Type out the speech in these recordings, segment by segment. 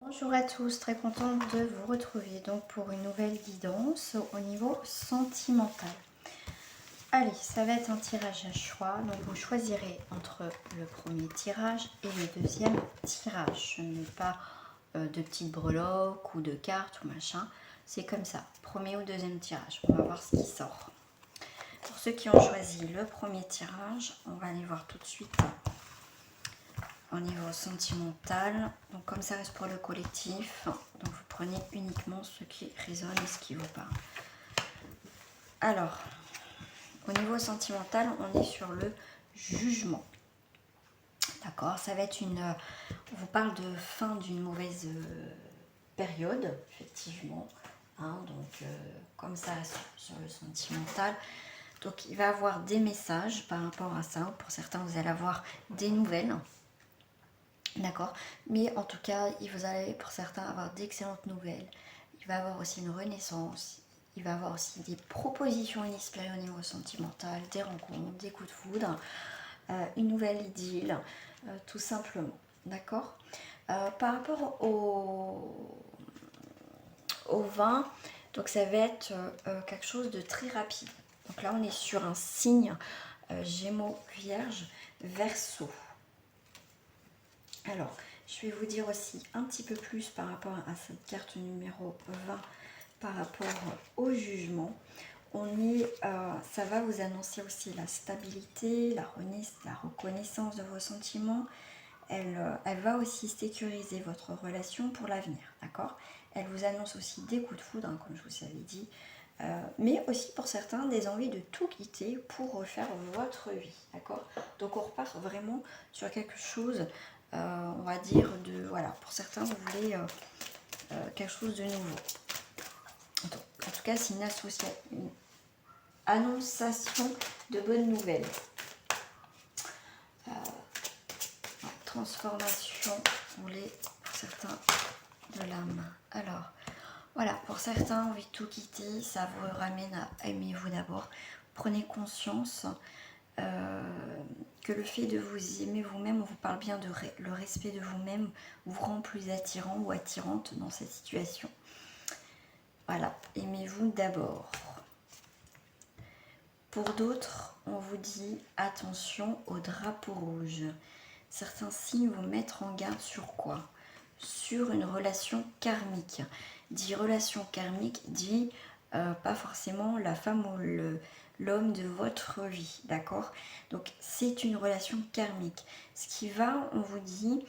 Bonjour à tous, très contente de vous retrouver donc pour une nouvelle guidance au niveau sentimental. Allez, ça va être un tirage à choix, donc vous choisirez entre le premier tirage et le deuxième tirage. Je ne mets pas de petites breloques ou de cartes ou machin, c'est comme ça, premier ou deuxième tirage, on va voir ce qui sort. Pour ceux qui ont choisi le premier tirage, on va aller voir tout de suite au niveau sentimental. Donc comme ça reste pour le collectif, donc vous prenez uniquement ce qui résonne et ce qui vous parle. Alors, au niveau sentimental, on est sur le jugement. D'accord, ça va être on vous parle de fin d'une mauvaise période, effectivement. Donc, comme ça reste sur le sentimental. Donc, il va y avoir des messages par rapport à ça. Pour certains, vous allez avoir des nouvelles. D'accord, mais en tout cas, vous allez pour certains avoir d'excellentes nouvelles. Il va y avoir aussi une renaissance. Il va y avoir aussi des propositions inespérées au niveau sentimental, des rencontres, des coups de foudre, une nouvelle idylle, tout simplement. D'accord. Par rapport au vin, donc ça va être quelque chose de très rapide. Donc là, on est sur un signe Gémeaux, Vierge, Verseau. Alors, je vais vous dire aussi un petit peu plus par rapport à cette carte numéro 20, par rapport au jugement. Ça va vous annoncer aussi la stabilité, la reconnaissance de vos sentiments. Elle va aussi sécuriser votre relation pour l'avenir, d'accord? Elle vous annonce aussi des coups de foudre, comme je vous avais dit, mais aussi pour certains des envies de tout quitter pour refaire votre vie, d'accord? Donc on repart vraiment sur quelque chose, on va dire, voilà, pour certains vous voulez quelque chose de nouveau. Donc, en tout cas, c'est une annonciation de bonnes nouvelles. Transformation, vous voulez, pour certains, de l'âme. Alors, voilà, pour certains, envie de tout quitter, ça vous ramène à aimez-vous d'abord. Prenez conscience que le fait de vous aimer vous-même, on vous parle bien de le respect de vous-même, vous rend plus attirant ou attirante dans cette situation. Voilà, aimez-vous d'abord. Pour d'autres, on vous dit attention au drapeau rouge. Certains signes vous mettre en garde sur quoi? Sur une relation karmique. Dit relation karmique, dit pas forcément la femme ou l'homme de votre vie, d'accord? Donc c'est une relation karmique. Ce qui va, on vous dit,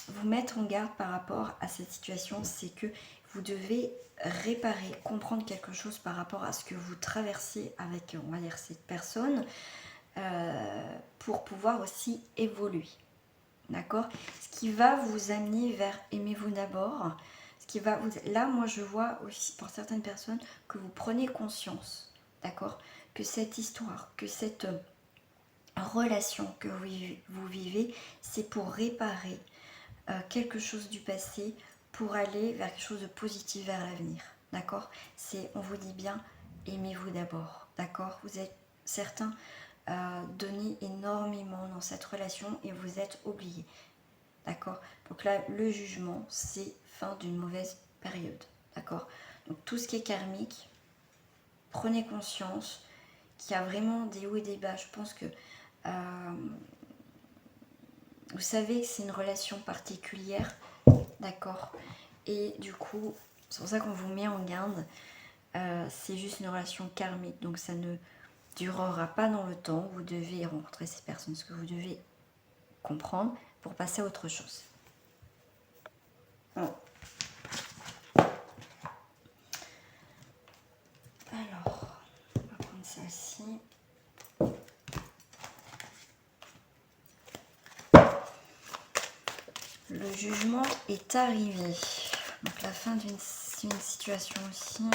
vous mettre en garde par rapport à cette situation, c'est que vous devez réparer, comprendre quelque chose par rapport à ce que vous traversez avec, on va dire, cette personne, pour pouvoir aussi évoluer. D'accord? Ce qui va vous amener vers aimez-vous d'abord. Là, moi, je vois aussi pour certaines personnes que vous prenez conscience, d'accord? Que cette histoire, que cette relation que vous vivez, c'est pour réparer quelque chose du passé, pour aller vers quelque chose de positif vers l'avenir, d'accord? On vous dit bien, aimez-vous d'abord, d'accord? Vous êtes certains donné énormément dans cette relation et vous êtes oubliés. D'accord? Donc là, le jugement, c'est fin d'une mauvaise période. D'accord? Donc tout ce qui est karmique, prenez conscience qu'il y a vraiment des hauts et des bas. Je pense que vous savez que c'est une relation particulière. D'accord? Et du coup, c'est pour ça qu'on vous met en garde. C'est juste une relation karmique. Donc ça ne durera pas dans le temps. Vous devez rencontrer ces personnes. Ce que vous devez comprendre pour passer à autre chose. Alors, on va prendre celle-ci. Le jugement est arrivé. Donc la fin d'une situation aussi.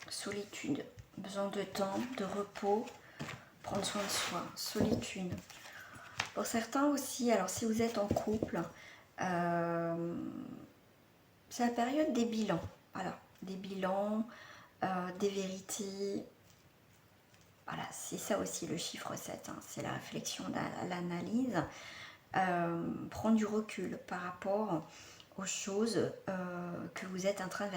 Solitude, besoin de temps, de repos, prendre soin de soi, solitude. Pour certains aussi, alors si vous êtes en couple, c'est la période des bilans. Voilà, des bilans, des vérités. Voilà, c'est ça aussi le chiffre 7, hein, c'est la réflexion, l'analyse. Prendre du recul par rapport aux choses que vous êtes en train de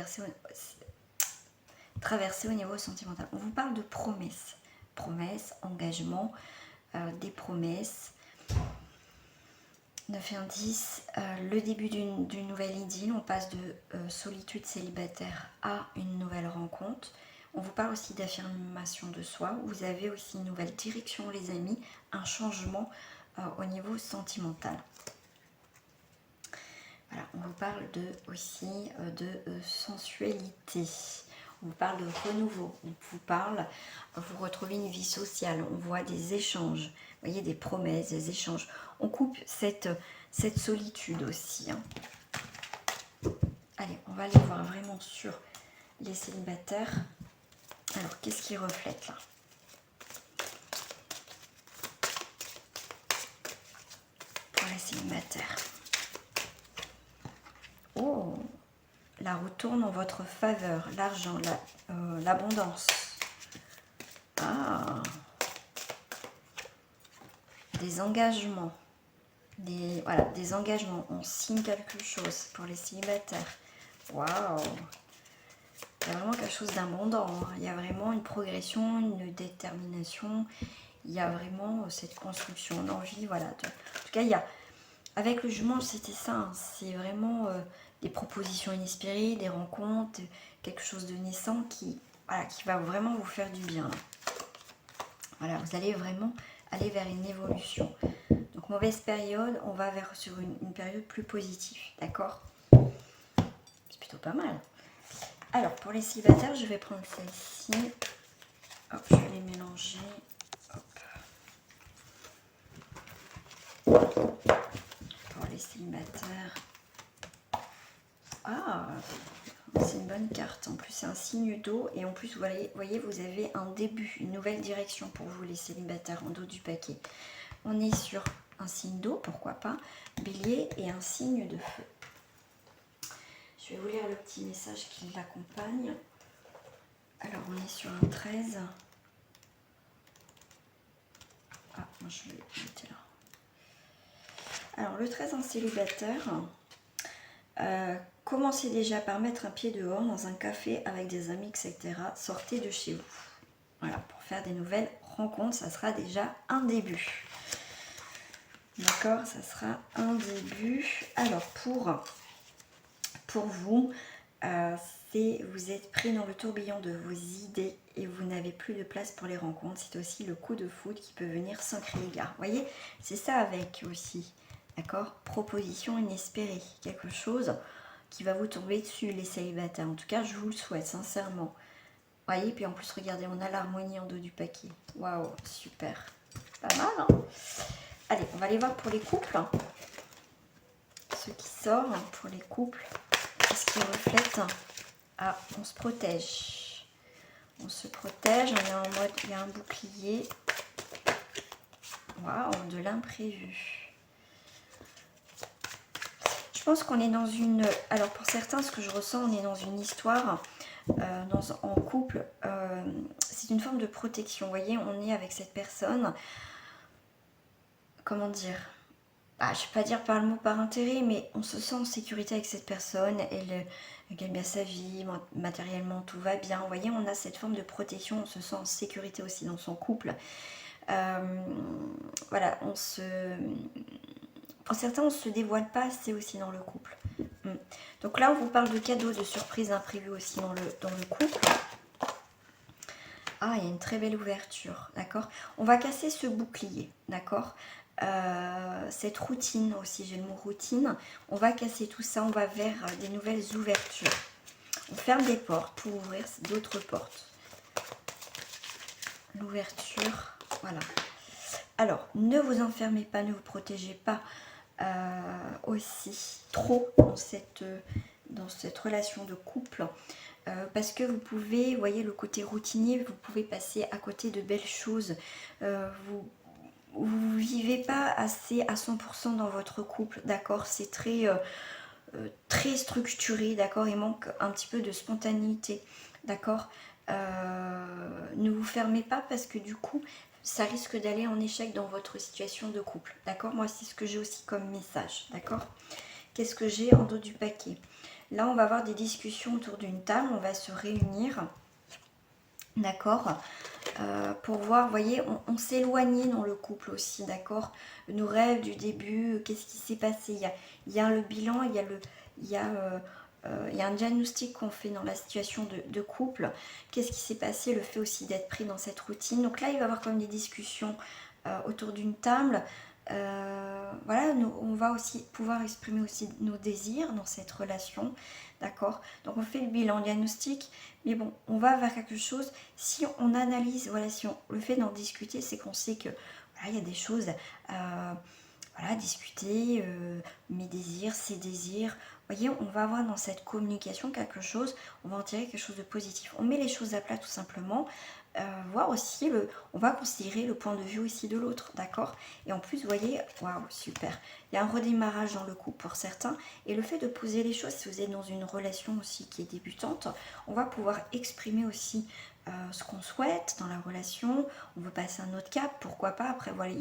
traverser au niveau sentimental. On vous parle de promesses. Promesses, engagement, des promesses. 9 et 1, 10, le début d'une nouvelle idylle. On passe de solitude célibataire à une nouvelle rencontre. On vous parle aussi d'affirmation de soi. Vous avez aussi une nouvelle direction, les amis, un changement au niveau sentimental. Voilà, on vous parle aussi de sensualité. On vous parle de renouveau. On vous parle, vous retrouvez une vie sociale. On voit des échanges. Vous voyez, des promesses, des échanges. On coupe cette solitude aussi. Hein. Allez, on va aller voir vraiment sur les célibataires. Alors, qu'est-ce qui reflète là? Pour les célibataires. Oh, la roue tourne en votre faveur. L'argent, l'abondance. Ah, des engagements. Voilà, des engagements. On signe quelque chose pour les célibataires. Waouh! Il y a vraiment quelque chose d'abondant. Hein. Il y a vraiment une progression, une détermination. Il y a vraiment cette construction, l'envie. Voilà. En tout cas, il y a. Avec le jumeau, c'était ça. Hein. C'est vraiment des propositions inespérées, des rencontres, quelque chose de naissant qui va vraiment vous faire du bien. Là. Voilà, vous allez vraiment aller vers une évolution. Donc, mauvaise période, on va sur une période plus positive. D'accord? C'est plutôt pas mal. Alors, pour les célibataires, je vais prendre celle-ci. Hop, je vais les mélanger. Hop. Pour les célibataires. Ah, c'est une bonne carte. En plus, c'est un signe d'eau. Et en plus, vous voyez, vous avez un début, une nouvelle direction pour vous, les célibataires, en dos du paquet. On est sur un signe d'eau, pourquoi pas, bélier, et un signe de feu. Je vais vous lire le petit message qui l'accompagne. Alors, on est sur un 13. Ah, moi je vais le mettre là. Alors, le 13 en célibataire. Commencez déjà par mettre un pied dehors dans un café avec des amis, etc. Sortez de chez vous. Voilà, pour faire des nouvelles rencontres, ça sera déjà un début. D'accord, ça sera un début. Alors, pour vous, vous êtes pris dans le tourbillon de vos idées et vous n'avez plus de place pour les rencontres. C'est aussi le coup de foudre qui peut venir sans crier gare. Vous voyez, c'est ça avec aussi, d'accord? Proposition inespérée, quelque chose qui va vous tomber dessus, les célibataires. En tout cas, je vous le souhaite, sincèrement. Vous voyez, puis en plus, regardez, on a l'harmonie en dos du paquet. Waouh, super. Pas mal, hein? Allez, on va aller voir pour les couples. Ce qui sort pour les couples. Qu'est-ce qui reflète? Ah, on se protège. On se protège, on est en mode, il y a un bouclier. Waouh, de l'imprévu. Je pense qu'on est dans une... Alors pour certains, ce que je ressens, on est dans une histoire, en couple. C'est une forme de protection. Vous voyez, on est avec cette personne. Comment dire? Je ne vais pas dire par le mot par intérêt, mais on se sent en sécurité avec cette personne. Elle gagne bien sa vie, matériellement tout va bien. Vous voyez, on a cette forme de protection, on se sent en sécurité aussi dans son couple. Voilà, pour certains, on ne se dévoile pas assez aussi dans le couple. Donc là, on vous parle de cadeaux, de surprises imprévues aussi dans le couple. Ah, il y a une très belle ouverture, d'accord? On va casser ce bouclier, d'accord? Cette routine aussi, j'ai le mot routine. On va casser tout ça, on va vers des nouvelles ouvertures. On ferme des portes pour ouvrir d'autres portes. L'ouverture, voilà. Alors, ne vous enfermez pas, ne vous protégez pas aussi trop dans cette relation de couple. Parce que vous pouvez, vous voyez le côté routinier, vous pouvez passer à côté de belles choses. Vous vivez pas assez à 100% dans votre couple, d'accord? C'est très... très structuré, d'accord? Il manque un petit peu de spontanéité, d'accord? Ne vous fermez pas parce que du coup, ça risque d'aller en échec dans votre situation de couple, d'accord? Moi, c'est ce que j'ai aussi comme message, d'accord? Qu'est-ce que j'ai en dos du paquet? Là, on va avoir des discussions autour d'une table, on va se réunir, d'accord? Pour voir, vous voyez, on s'éloignait dans le couple aussi, d'accord? Nos rêves du début, qu'est-ce qui s'est passé? Il y a le bilan, il y a un diagnostic qu'on fait dans la situation de couple. Qu'est-ce qui s'est passé? Le fait aussi d'être pris dans cette routine. Donc là, il va y avoir comme des discussions autour d'une table. Voilà, on va aussi pouvoir exprimer aussi nos désirs dans cette relation, d'accord? Donc on fait le bilan diagnostic, mais bon, on va vers quelque chose. Si on analyse, voilà, si on le fait d'en discuter, c'est qu'on sait que voilà, il y a des choses voilà, discuter, mes désirs, ses désirs. Vous voyez, on va avoir dans cette communication quelque chose, on va en tirer quelque chose de positif. On met les choses à plat tout simplement. Voir aussi, on va considérer le point de vue aussi de l'autre, d'accord? Et en plus, vous voyez, waouh, super. Il y a un redémarrage dans le couple pour certains. Et le fait de poser les choses, si vous êtes dans une relation aussi qui est débutante, on va pouvoir exprimer aussi ce qu'on souhaite dans la relation. On veut passer un autre cap, pourquoi pas? Après, voilà,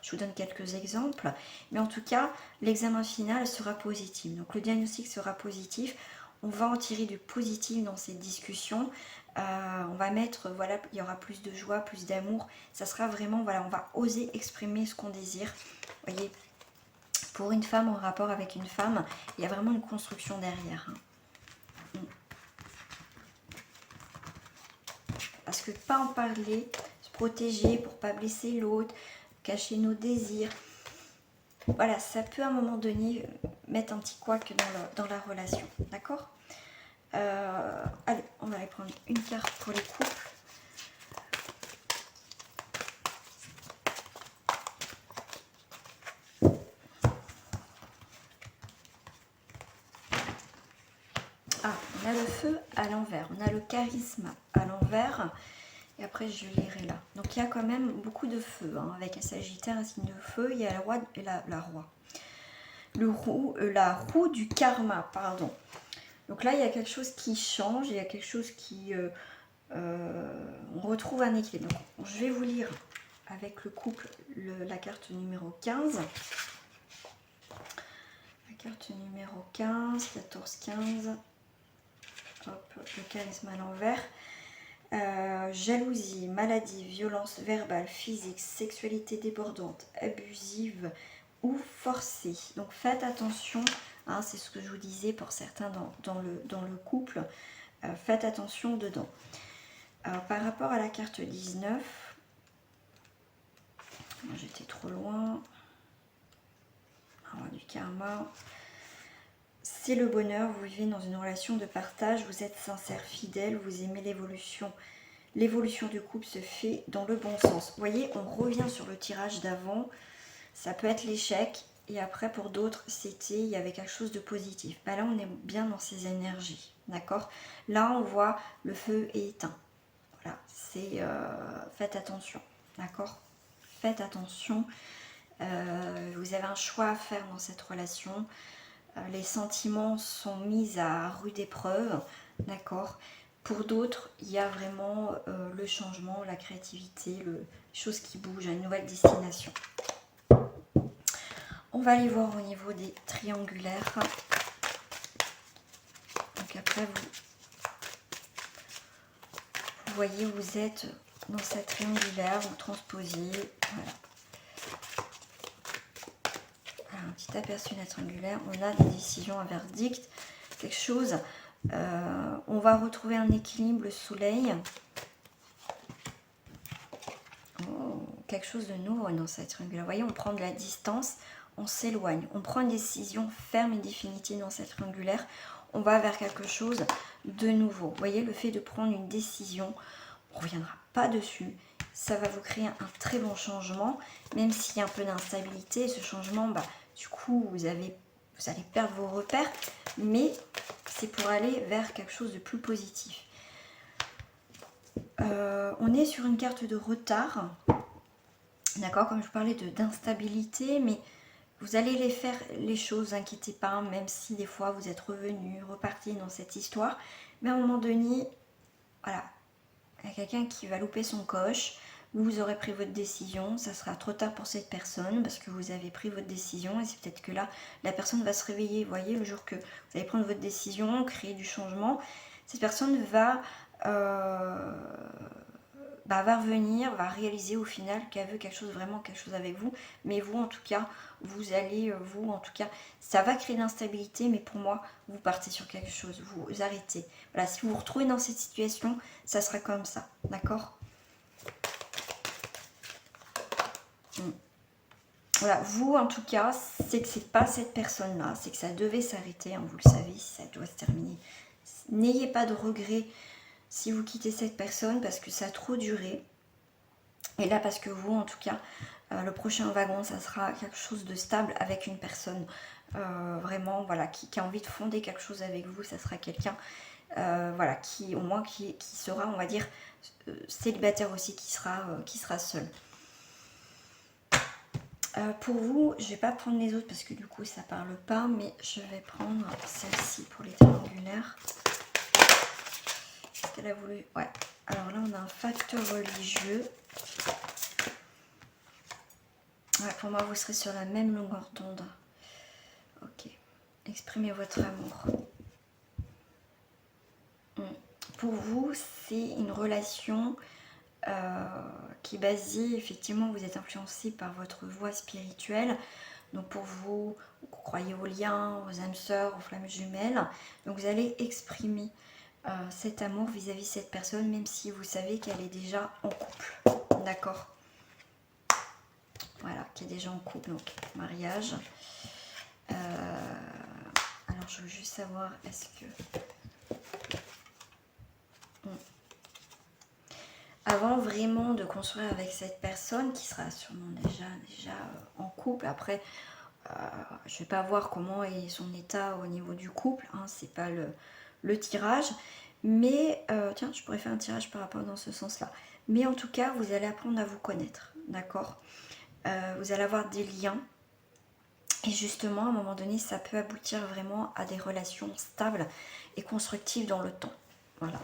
je vous donne quelques exemples. Mais en tout cas, l'examen final sera positif. Donc le diagnostic sera positif. On va en tirer du positif dans cette discussion. On va mettre, voilà, il y aura plus de joie, plus d'amour. Ça sera vraiment, voilà, on va oser exprimer ce qu'on désire. Vous voyez, pour une femme, en rapport avec une femme, il y a vraiment une construction derrière. Parce que pas en parler, se protéger pour pas blesser l'autre, cacher nos désirs. Voilà, ça peut à un moment donné mettre un petit couac dans la relation. D'accord? Allez, on va aller prendre une carte pour les couples. Ah, on a le feu à l'envers, on a le charisme à l'envers. Et après, je lirai là. Donc, il y a quand même beaucoup de feu. Hein. Avec un Sagittaire, un signe de feu, il y a la roi et la roi. La roue du karma, pardon. Donc là, il y a quelque chose qui change, il y a quelque chose qui... on retrouve un équilibre. Donc, je vais vous lire avec le couple la carte numéro 15. La carte numéro 15, 14, 15. Hop, le charisme à l'envers. Jalousie, maladie, violence verbale, physique, sexualité débordante, abusive ou forcée. Donc faites attention, hein, c'est ce que je vous disais pour certains dans le couple. Faites attention dedans. Par rapport à la carte 19, j'étais trop loin. Alors, du karma. C'est le bonheur, vous vivez dans une relation de partage, vous êtes sincère, fidèle, vous aimez l'évolution. L'évolution du couple se fait dans le bon sens. Vous voyez, on revient sur le tirage d'avant. Ça peut être l'échec. Et après, pour d'autres, il y avait quelque chose de positif. Bah là, on est bien dans ces énergies. D'accord? Là, on voit le feu est éteint. Voilà, c'est... faites attention. D'accord? Faites attention. Vous avez un choix à faire dans cette relation. Les sentiments sont mis à rude épreuve. D'accord? Pour d'autres, il y a vraiment le changement, la créativité, les choses qui bougent, une nouvelle destination. On va aller voir au niveau des triangulaires. Donc après, vous voyez, vous êtes dans cette triangulaire, vous transposez. Voilà. Un petit aperçu de la triangulaire. On a des décisions, un verdict, quelque chose. On va retrouver un équilibre, le soleil. Quelque chose de nouveau dans cette triangulaire. Vous voyez, on prend de la distance, on s'éloigne. On prend une décision ferme et définitive dans cette triangulaire. On va vers quelque chose de nouveau. Vous voyez, le fait de prendre une décision, on ne reviendra pas dessus. Ça va vous créer un très bon changement, même s'il y a un peu d'instabilité. Ce changement, du coup, vous allez perdre vos repères, mais c'est pour aller vers quelque chose de plus positif. On est sur une carte de retard. D'accord, comme je vous parlais d'instabilité, mais vous allez les faire les choses, inquiétez pas, même si des fois vous êtes revenu, reparti dans cette histoire. Mais à un moment donné, voilà, il y a quelqu'un qui va louper son coche. Vous aurez pris votre décision, ça sera trop tard pour cette personne parce que vous avez pris votre décision et c'est peut-être que là, la personne va se réveiller. Vous voyez, le jour que vous allez prendre votre décision, créer du changement, cette personne va revenir, va réaliser au final qu'elle veut quelque chose, vraiment quelque chose avec vous. Mais vous, en tout cas, ça va créer de l'instabilité, mais pour moi, vous partez sur quelque chose, vous arrêtez. Voilà, si vous vous retrouvez dans cette situation, ça sera comme ça, d'accord? Voilà, vous, en tout cas, c'est que c'est pas cette personne-là, c'est que ça devait s'arrêter, hein, vous le savez, ça doit se terminer. N'ayez pas de regrets si vous quittez cette personne parce que ça a trop duré. Et là, parce que vous, en tout cas, le prochain wagon, ça sera quelque chose de stable avec une personne vraiment, voilà, qui a envie de fonder quelque chose avec vous. Ça sera quelqu'un, voilà, qui au moins qui sera, on va dire, célibataire aussi, qui sera seul. Pour vous, je vais pas prendre les autres parce que du coup ça parle pas, mais je vais prendre celle-ci pour les triangulaires. Est-ce qu'elle a voulu? Ouais. Alors là, on a un facteur religieux. Ouais, pour moi, vous serez sur la même longueur d'onde. Ok. Exprimez votre amour. Pour vous, c'est une relation qui est basée, effectivement, vous êtes influencé par votre voie spirituelle. Donc pour vous, vous croyez aux liens, aux âmes sœurs, aux flammes jumelles. Donc vous allez exprimer cet amour vis-à-vis de cette personne, même si vous savez qu'elle est déjà en couple. D'accord? Voilà, qui est déjà en couple, donc mariage. Alors je veux juste savoir, est-ce que... Avant vraiment de construire avec cette personne, qui sera sûrement déjà en couple, après, je ne vais pas voir comment est son état au niveau du couple, hein, c'est pas le tirage, mais tiens, je pourrais faire un tirage par rapport dans ce sens-là. Mais en tout cas, vous allez apprendre à vous connaître, d'accord? Vous allez avoir des liens. Et justement, à un moment donné, ça peut aboutir vraiment à des relations stables et constructives dans le temps. Voilà.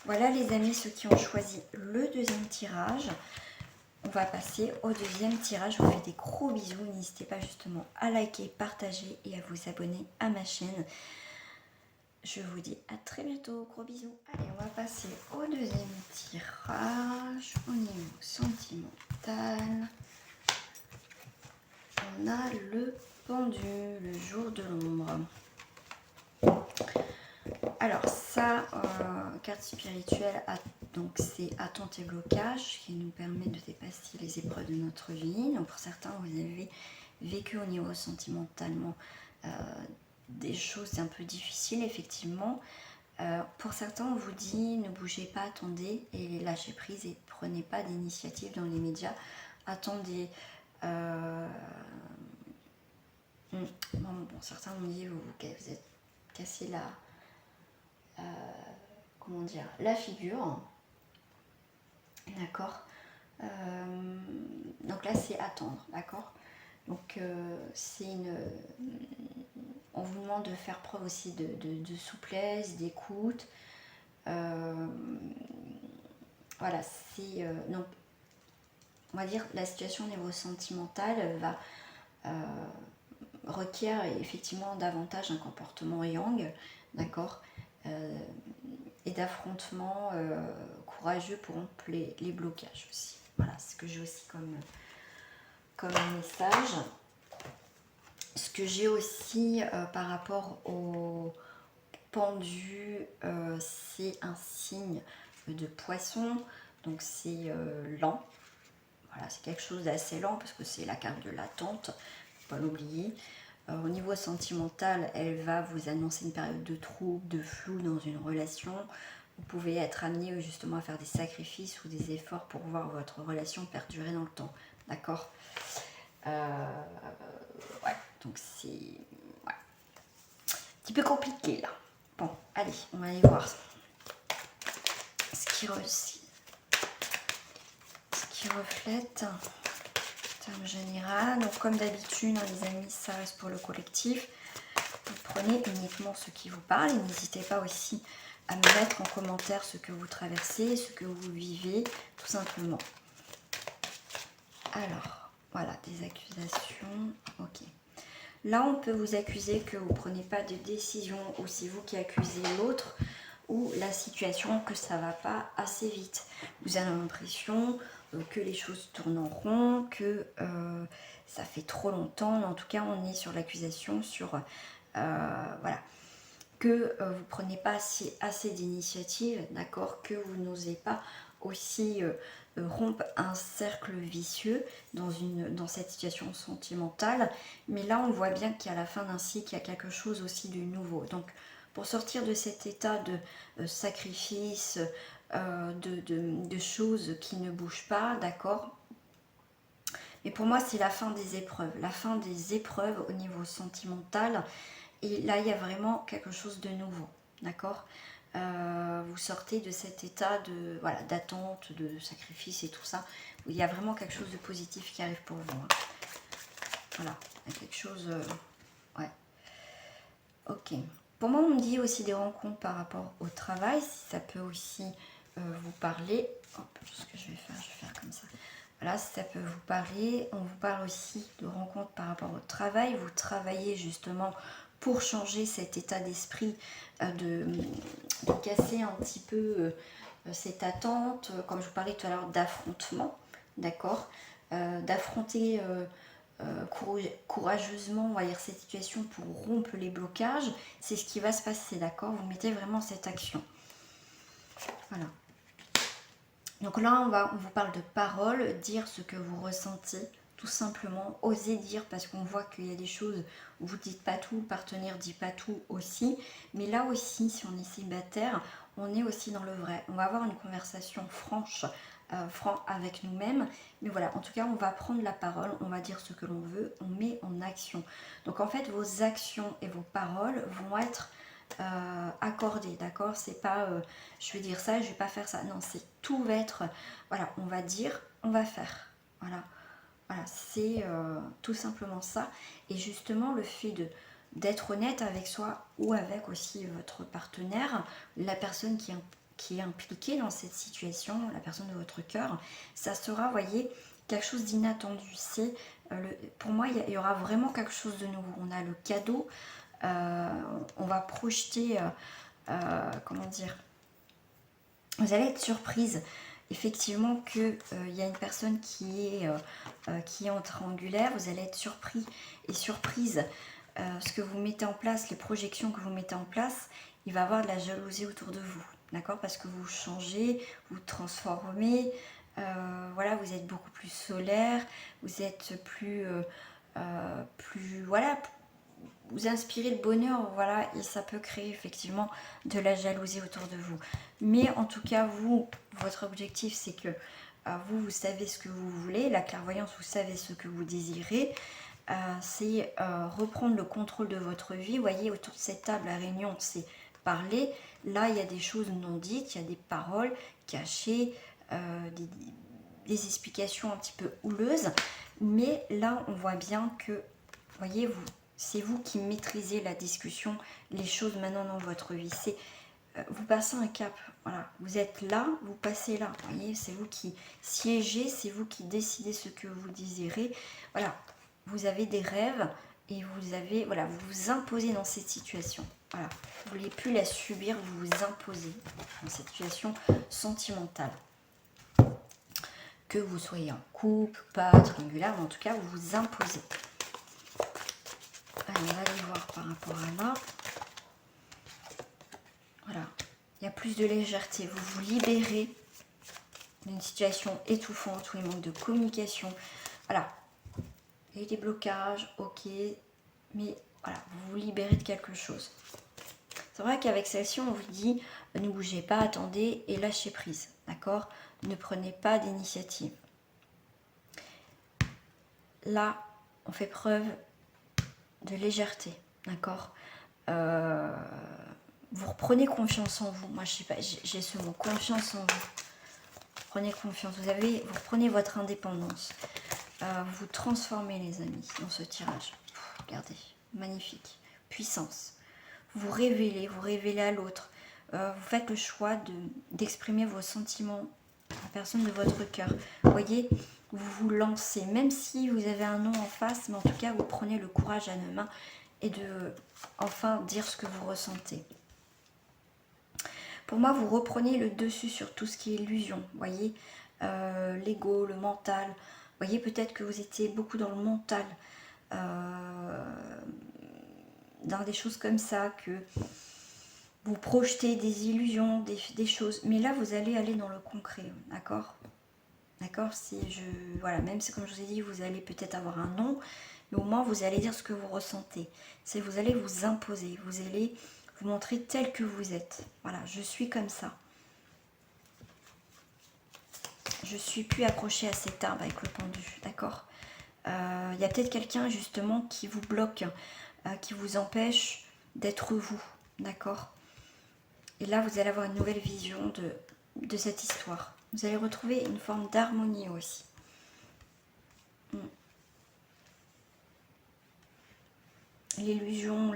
Voilà les amis, ceux qui ont choisi le deuxième tirage. On va passer au deuxième tirage. Je vous fais des gros bisous. N'hésitez pas justement à liker, partager et à vous abonner à ma chaîne. Je vous dis à très bientôt. Gros bisous. Allez, on va passer au deuxième tirage. Au niveau sentimental, on a le pendu, le jour de l'ombre. Alors ça, carte spirituelle, donc c'est attente et blocage qui nous permet de dépasser les épreuves de notre vie. Donc pour certains, vous avez vécu au niveau sentimentalement des choses un peu difficiles, effectivement. Pour certains, on vous dit ne bougez pas, attendez et lâchez prise et prenez pas d'initiative dans les médias. Attendez. Bon, certains m'ont dit vous êtes cassé comment dire, la figure, d'accord. Donc là c'est attendre, d'accord. Donc on vous demande de faire preuve aussi de souplesse, d'écoute. Voilà, c'est donc on va dire la situation au niveau sentimental va requiert effectivement davantage un comportement yang, d'accord, et d'affrontement courageux pour rompre les blocages aussi. Voilà ce que j'ai aussi comme message. Ce que j'ai aussi par rapport au pendu, c'est un signe de poisson, donc c'est lent. Voilà, c'est quelque chose d'assez lent parce que c'est la carte de l'attente, faut pas l'oublier. Au niveau sentimental, elle va vous annoncer une période de trouble, de flou dans une relation. Vous pouvez être amené justement à faire des sacrifices ou des efforts pour voir votre relation perdurer dans le temps. D'accord. Ouais, donc c'est un petit peu compliqué là. Bon, allez, on va aller voir ce qui reflète. termes général. Donc comme d'habitude, hein, les amis, ça reste pour le collectif. Vous prenez uniquement ce qui vous parle et n'hésitez pas aussi à me mettre en commentaire ce que vous traversez, ce que vous vivez, tout simplement. Alors, voilà, des accusations. Ok. Là, on peut vous accuser que vous ne prenez pas de décision, ou c'est vous qui accusez l'autre, ou la situation que ça ne va pas assez vite. Vous avez l'impression que les choses tournent en rond, que ça fait trop longtemps. En tout cas, on est sur l'accusation, sur... voilà, que vous ne prenez pas assez d'initiatives, d'accord, que vous n'osez pas aussi rompre un cercle vicieux dans cette situation sentimentale. Mais là, on voit bien qu'à la fin d'un cycle, il y a quelque chose aussi de nouveau. Donc, pour sortir de cet état de sacrifice, de choses qui ne bougent pas, d'accord. Mais pour moi, c'est la fin des épreuves au niveau sentimental. Et là, il y a vraiment quelque chose de nouveau, d'accord. Vous sortez de cet état de voilà, d'attente, de sacrifice et tout ça. Il y a vraiment quelque chose de positif qui arrive pour vous. Hein. Voilà, il y a quelque chose... ouais. Ok. Pour moi, on me dit aussi des rencontres par rapport au travail, si ça peut aussi vous parler. Hop, ce que je vais faire comme ça. Voilà, si ça peut vous parler. On vous parle aussi de rencontres par rapport au travail. Vous travaillez justement pour changer cet état d'esprit, de casser un petit peu cette attente, comme je vous parlais tout à l'heure, d'affrontement, d'accord, d'affronter courageusement, on va dire, cette situation pour rompre les blocages. C'est ce qui va se passer, d'accord. Vous mettez vraiment cette action. Voilà. Donc là, on vous parle de paroles, dire ce que vous ressentez, tout simplement. Osez dire, parce qu'on voit qu'il y a des choses où vous ne dites pas tout, le partenaire ne dit pas tout aussi. Mais là aussi, si on est célibataire, on est aussi dans le vrai. On va avoir une conversation franche, franc avec nous-mêmes. Mais voilà, en tout cas, on va prendre la parole, on va dire ce que l'on veut, on met en action. Donc en fait, vos actions et vos paroles vont être... accordé, d'accord. C'est pas je vais dire ça, je vais pas faire ça. Non, c'est tout va être voilà, on va dire, on va faire. Voilà, voilà, c'est tout simplement ça. Et justement, le fait d'être honnête avec soi ou avec aussi votre partenaire, la personne qui est impliquée dans cette situation, la personne de votre cœur, ça sera, vous voyez, quelque chose d'inattendu. C'est pour moi, il y aura vraiment quelque chose de nouveau. On a le cadeau. On va projeter, comment dire, vous allez être surprise effectivement qu'il y a une personne qui est en triangulaire. Vous allez être surpris et surprise, ce que vous mettez en place, les projections que vous mettez en place, il va y avoir de la jalousie autour de vous, d'accord, parce que vous changez, vous transformez, voilà, vous êtes beaucoup plus solaire, vous êtes plus voilà, vous inspirez le bonheur, voilà, et ça peut créer effectivement de la jalousie autour de vous. Mais en tout cas, vous, votre objectif, c'est que vous savez ce que vous voulez, la clairvoyance, vous savez ce que vous désirez, c'est reprendre le contrôle de votre vie. Vous voyez, autour de cette table, la réunion, c'est parler. Là, il y a des choses non dites, il y a des paroles cachées, des explications un petit peu houleuses. Mais là, on voit bien que, voyez, c'est vous qui maîtrisez la discussion, les choses maintenant dans votre vie. C'est vous passez un cap, voilà. Vous êtes là, vous passez là. Vous voyez, c'est vous qui siégez, c'est vous qui décidez ce que vous désirez. Voilà, vous avez des rêves et vous avez, voilà, vous vous imposez dans cette situation. Voilà, vous ne voulez plus la subir, vous vous imposez dans cette situation sentimentale. Que vous soyez en couple, pas triangulaire, mais en tout cas, vous vous imposez. Allez, on va aller voir par rapport à là. Voilà, il y a plus de légèreté. Vous vous libérez d'une situation étouffante où il manque de communication. Voilà, il y a des blocages, ok, mais voilà, vous vous libérez de quelque chose. C'est vrai qu'avec celle-ci, on vous dit ne bougez pas, attendez et lâchez prise, d'accord? Ne prenez pas d'initiative. Là, on fait preuve de légèreté, d'accord? Vous reprenez confiance en vous. Moi, je sais pas, j'ai ce mot, confiance en vous. Prenez confiance. Vous reprenez votre indépendance. vous transformez les amis dans ce tirage. Regardez, magnifique, puissance. Vous révélez à l'autre. Vous faites le choix d'exprimer vos sentiments à la personne de votre cœur. Vous voyez, vous vous lancez, même si vous avez un non en face, mais en tout cas, vous prenez le courage à deux mains et de enfin dire ce que vous ressentez. Pour moi, vous reprenez le dessus sur tout ce qui est illusion. Vous voyez, l'ego, le mental. Vous voyez, peut-être que vous étiez beaucoup dans le mental. Dans des choses comme ça, que vous projetez des illusions, des choses. Mais là, vous allez aller dans le concret, d'accord? D'accord, voilà, même si comme je vous ai dit, vous allez peut-être avoir un non, mais au moins vous allez dire ce que vous ressentez. C'est vous allez vous imposer, vous allez vous montrer tel que vous êtes. Voilà, je suis comme ça. Je suis plus accrochée à cet arbre avec le pendu, d'accord? Il y a peut-être quelqu'un justement qui vous bloque, qui vous empêche d'être vous, d'accord? Et là, vous allez avoir une nouvelle vision de cette histoire. Vous allez retrouver une forme d'harmonie aussi. L'illusion,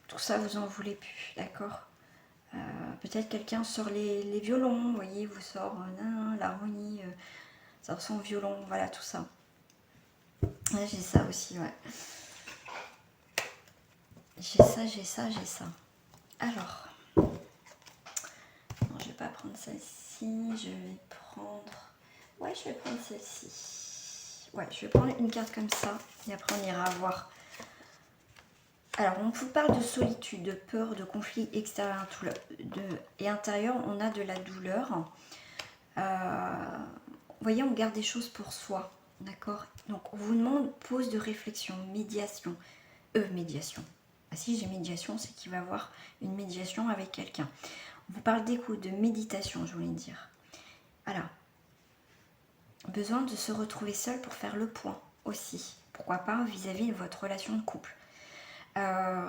tout ça, vous en voulez plus, d'accord? Peut-être quelqu'un sort les violons, vous voyez, vous sort l'harmonie, ça ressent au violon, voilà, tout ça. Ouais, j'ai ça aussi, ouais. J'ai ça. Alors, non, je vais pas prendre celle-ci, je vais prendre... Ouais, je vais prendre celle-ci. Ouais, je vais prendre une carte comme ça, et après on ira voir. Alors, on vous parle de solitude, de peur, de conflit extérieur et intérieur. On a de la douleur. Vous voyez, on garde des choses pour soi. D'accord? Donc, on vous demande pause de réflexion, médiation. Médiation. Ah, si j'ai médiation, c'est qu'il va y avoir une médiation avec quelqu'un. On vous parle d'écoute, de méditation, je voulais dire. Alors, besoin de se retrouver seul pour faire le point aussi. Pourquoi pas vis-à-vis de votre relation de couple.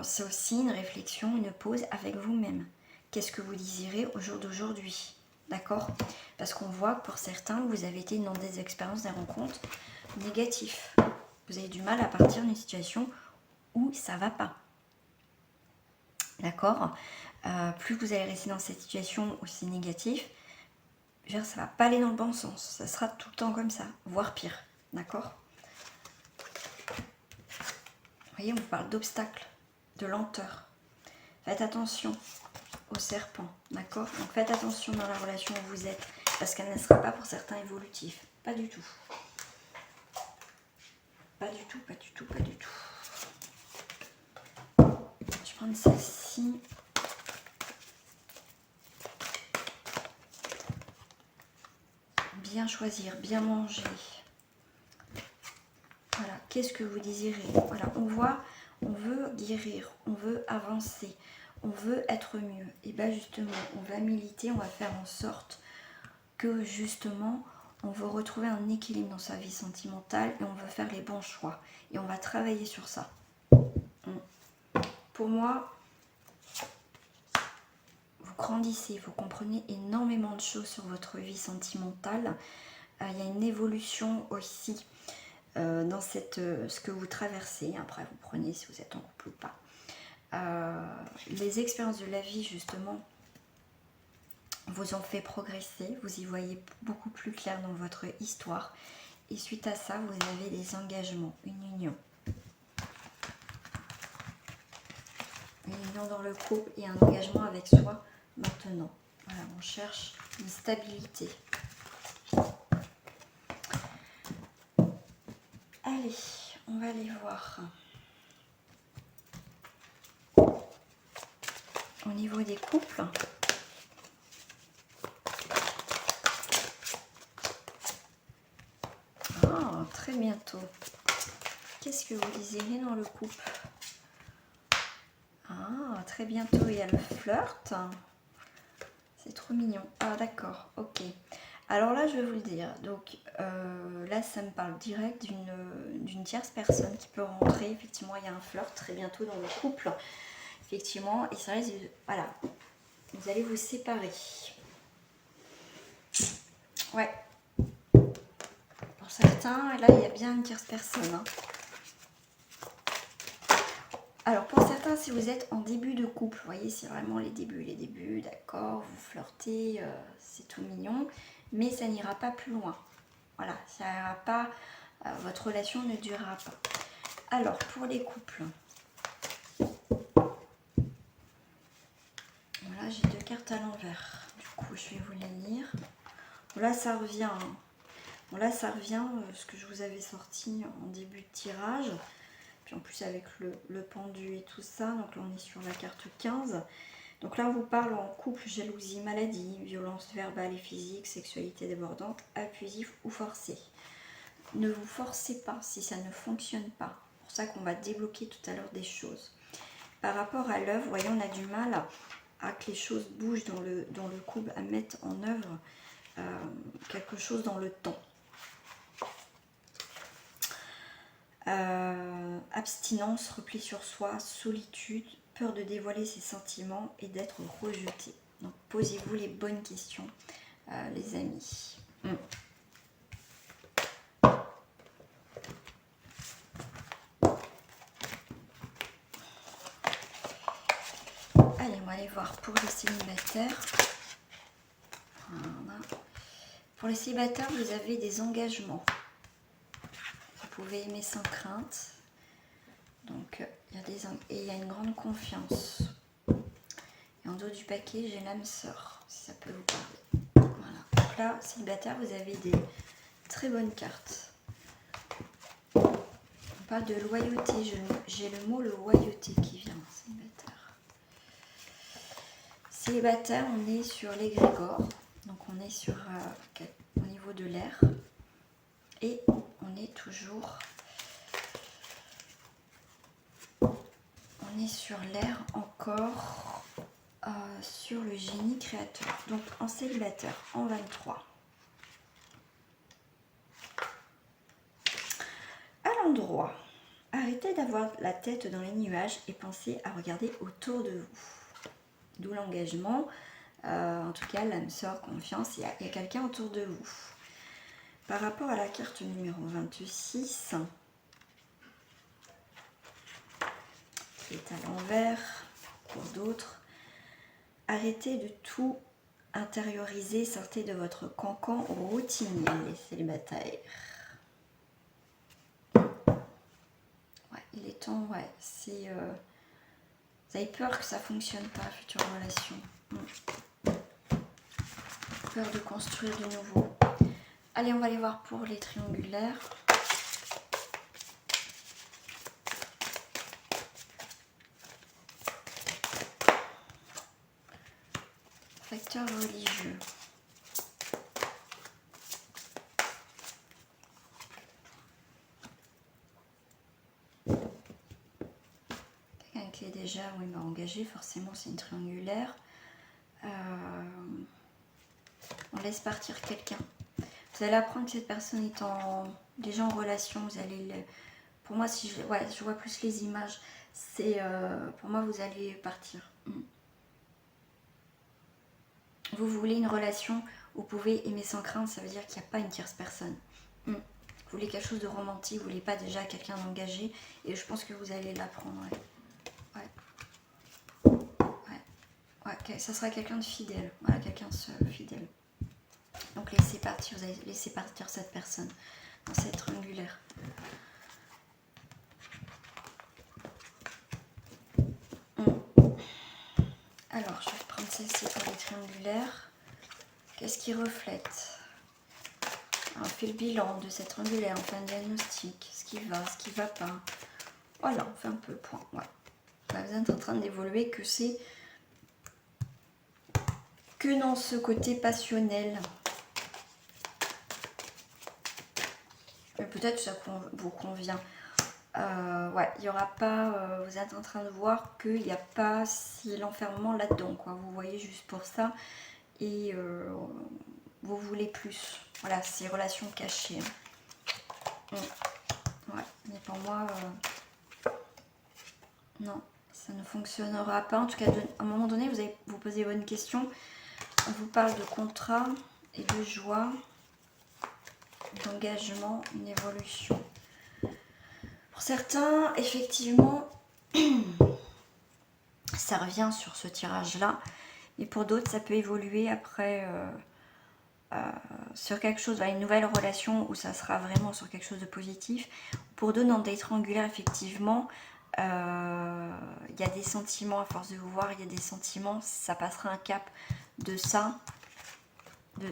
C'est aussi une réflexion, une pause avec vous-même. Qu'est-ce que vous désirez au jour d'aujourd'hui? D'accord? Parce qu'on voit que pour certains, vous avez été dans des expériences, des rencontres négatives. Vous avez du mal à partir d'une situation où ça va pas. D'accord? Plus vous allez rester dans cette situation aussi négative, ça va pas aller dans le bon sens. Ça sera tout le temps comme ça, voire pire. D'accord? Vous voyez, on vous parle d'obstacles, de lenteur. Faites attention au serpent, d'accord? Donc faites attention dans la relation où vous êtes, parce qu'elle ne sera pas pour certains évolutive. Pas du tout. Pas du tout. Je vais prendre celle-ci. Bien choisir, bien manger. Voilà, qu'est-ce que vous désirez? Voilà, on veut guérir, on veut avancer, on veut être mieux. Et bien justement, on va militer, on va faire en sorte que justement, on veut retrouver un équilibre dans sa vie sentimentale et on veut faire les bons choix. Et on va travailler sur ça. Pour moi, vous grandissez, vous comprenez énormément de choses sur votre vie sentimentale. Il y a une évolution aussi dans ce que vous traversez. Après, vous prenez si vous êtes en couple ou pas. Les expériences de la vie, justement, vous ont fait progresser. Vous y voyez beaucoup plus clair dans votre histoire. Et suite à ça, vous avez des engagements, une union. Une union dans le couple et un engagement avec soi maintenant. Voilà, on cherche une stabilité. Allez, on va aller voir. Au niveau des couples, très bientôt. Qu'est-ce que vous désirez dans le couple? Très bientôt, il y a le flirt. C'est trop mignon. Ah, d'accord, ok. Alors là, je vais vous le dire. Donc là, ça me parle direct d'une tierce personne qui peut rentrer. Effectivement, il y a un flirt très bientôt dans le couple. Effectivement, et ça reste... Voilà. Vous allez vous séparer. Ouais. Pour certains, certains, là, il y a bien une tierce personne. Hein. Alors, pour certains, si vous êtes en début de couple, vous voyez, c'est vraiment les débuts, d'accord, vous flirtez, c'est tout mignon, mais ça n'ira pas plus loin. Voilà, ça n'ira pas, votre relation ne durera pas. Alors, pour les couples, voilà, j'ai 2 cartes à l'envers. Du coup, je vais vous les lire. Bon, là, ça revient. Hein. Bon, là, ça revient, ce que je vous avais sorti en début de tirage. Puis en plus, avec le pendu et tout ça. Donc là, on est sur la carte 15. Donc là, on vous parle en couple, jalousie, maladie, violence verbale et physique, sexualité débordante, abusif ou forcée. Ne vous forcez pas si ça ne fonctionne pas. C'est pour ça qu'on va débloquer tout à l'heure des choses. Par rapport à l'œuvre, voyez, on a du mal à que les choses bougent dans le couple, à mettre en œuvre quelque chose dans le temps. Abstinence, repli sur soi, solitude, peur de dévoiler ses sentiments et d'être rejeté. Donc posez-vous les bonnes questions, les amis. Allez, on va aller voir pour les célibataires. Voilà. Pour les célibataires, vous avez des engagements. Vous pouvez aimer sans crainte. Donc, il y a une grande confiance. Et en dos du paquet, j'ai l'âme sœur, si ça peut vous parler. Voilà. Donc là, célibataire, vous avez des très bonnes cartes. On parle de loyauté. J'ai le mot loyauté qui vient, célibataire. Célibataire, on est sur l'égrégore. Donc, on est sur au niveau de l'air. Et on est toujours... On est sur l'air encore, sur le génie créateur. Donc en célibataire, en 23. À l'endroit, arrêtez d'avoir la tête dans les nuages et pensez à regarder autour de vous. D'où l'engagement, en tout cas l'âme sœur, confiance, il y a quelqu'un autour de vous. Par rapport à la carte numéro 26, qui est à l'envers, pour d'autres, arrêtez de tout intérioriser, sortez de votre cancan routinier, les célibataires. Ouais, il est temps, ouais, c'est... vous avez peur que ça ne fonctionne pas, future relation. Peur de construire de nouveau. Allez, on va aller voir pour les triangulaires. Facteur religieux. Quelqu'un qui est déjà, oui, m'a engagé, forcément c'est une triangulaire. On laisse partir quelqu'un. Vous allez apprendre que cette personne est déjà en relation. Vous allez, pour moi, si je vois plus les images, c'est pour moi vous allez partir. Vous voulez une relation où vous pouvez aimer sans crainte, ça veut dire qu'il n'y a pas une tierce personne. Vous voulez quelque chose de romantique, vous voulez pas déjà quelqu'un d'engagé, et je pense que vous allez l'apprendre. Ouais, ça sera quelqu'un de fidèle, voilà, quelqu'un de seul, fidèle. Donc laissez partir, vous allez laisser partir cette personne dans cette triangulaire. Alors, je vais prendre celle-ci pour les triangulaires. Qu'est-ce qui reflète? On fait le bilan de cette triangulaire, on fait un diagnostic, ce qui va, ce qui ne va pas. Voilà, on fait un peu le point. Ouais. Vous êtes en train d'évoluer, que c'est que dans ce côté passionnel. Peut-être que ça vous convient. Ouais, il n'y aura pas... vous êtes en train de voir qu'il n'y a pas si l'enfermement là-dedans, quoi. Vous voyez juste pour ça. Et vous voulez plus. Voilà, c'est relations cachées. Ouais, mais pour moi... non, ça ne fonctionnera pas. En tout cas, à un moment donné, vous allez vous poser bonne question. On vous parle de contrat et de joie. d'engagement, une évolution. Pour certains, effectivement, ça revient sur ce tirage-là. Et pour d'autres, ça peut évoluer après sur quelque chose, une nouvelle relation où ça sera vraiment sur quelque chose de positif. Pour d'autres, dans des triangulaires, effectivement, il y a des sentiments, à force de vous voir, il y a des sentiments, ça passera un cap de ça, de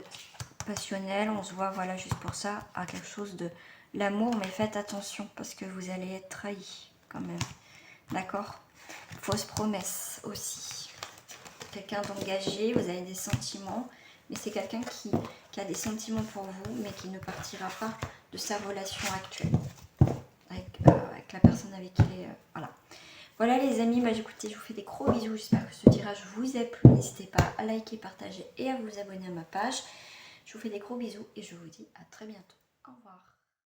passionnel, on se voit, voilà, juste pour ça, à quelque chose de l'amour, mais faites attention, parce que vous allez être trahi, quand même, d'accord? Fausse promesse aussi. Quelqu'un d'engagé, vous avez des sentiments, mais c'est quelqu'un qui a des sentiments pour vous, mais qui ne partira pas de sa relation actuelle avec la personne avec qui il est. Voilà. Voilà les amis, écoutez, je vous fais des gros bisous. J'espère que ce tirage vous a plu. N'hésitez pas à liker, partager et à vous abonner à ma page. Je vous fais des gros bisous et je vous dis à très bientôt.